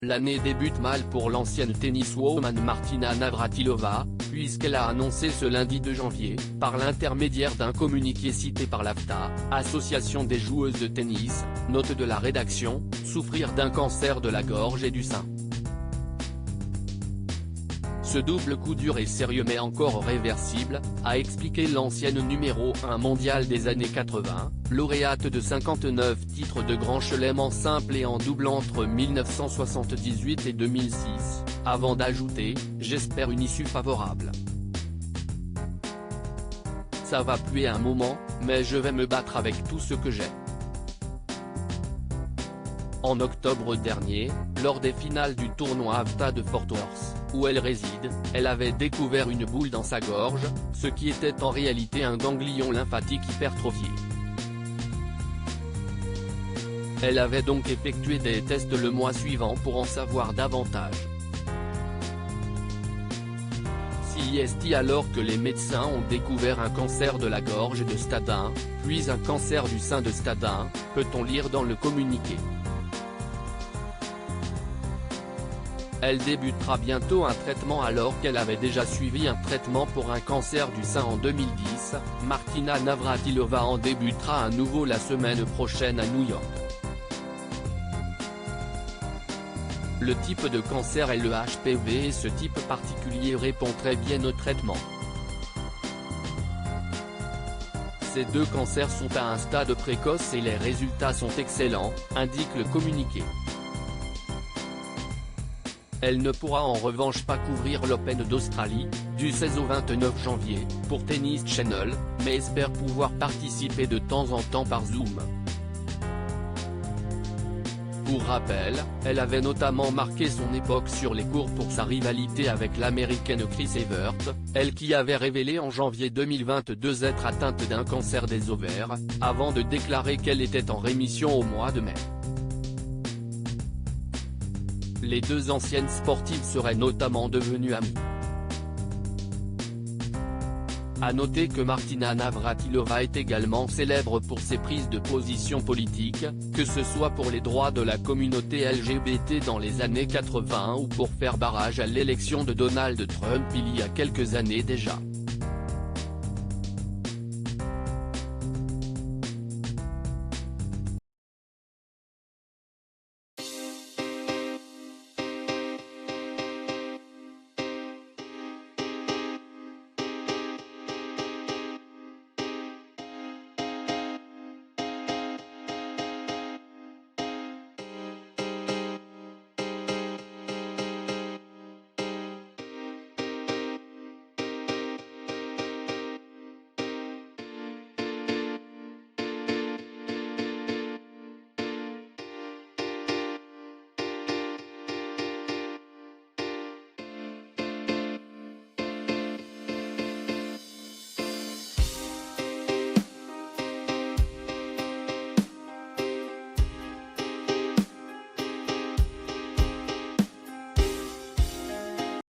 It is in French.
L'année débute mal pour l'ancienne tenniswoman Martina Navratilova, puisqu'elle a annoncé ce lundi 2 janvier, par l'intermédiaire d'un communiqué cité par l'AFTA, Association des joueuses de tennis, note de la rédaction, souffrir d'un cancer de la gorge et du sein. Ce double coup dur est sérieux mais encore réversible, a expliqué l'ancienne numéro 1 mondiale des années 80, lauréate de 59 titres de Grand Chelem en simple et en double entre 1978 et 2006, avant d'ajouter « J'espère une issue favorable. Ça va puer un moment, mais je vais me battre avec tout ce que j'ai ». En octobre dernier, lors des finales du tournoi AFTA de Fort Worth, où elle réside, elle avait découvert une boule dans sa gorge, ce qui était en réalité un ganglion lymphatique hypertrophié. Elle avait donc effectué des tests le mois suivant pour en savoir davantage. CIST alors que les médecins ont découvert un cancer de la gorge de stade 1, puis un cancer du sein de stade 1, peut-on lire dans le communiqué. Elle débutera bientôt un traitement alors qu'elle avait déjà suivi un traitement pour un cancer du sein en 2010, Martina Navratilova en débutera un nouveau la semaine prochaine à New York. Le type de cancer est le HPV et ce type particulier répond très bien au traitement. Ces deux cancers sont à un stade précoce et les résultats sont excellents, indique le communiqué. Elle ne pourra en revanche pas couvrir l'Open d'Australie, du 16 au 29 janvier, pour Tennis Channel, mais espère pouvoir participer de temps en temps par Zoom. Pour rappel, elle avait notamment marqué son époque sur les courts pour sa rivalité avec l'américaine Chris Evert, elle qui avait révélé en janvier 2022 être atteinte d'un cancer des ovaires, avant de déclarer qu'elle était en rémission au mois de mai. Les deux anciennes sportives seraient notamment devenues amies. A noter que Martina Navratilova est également célèbre pour ses prises de position politiques, que ce soit pour les droits de la communauté LGBT dans les années 80 ou pour faire barrage à l'élection de Donald Trump il y a quelques années déjà.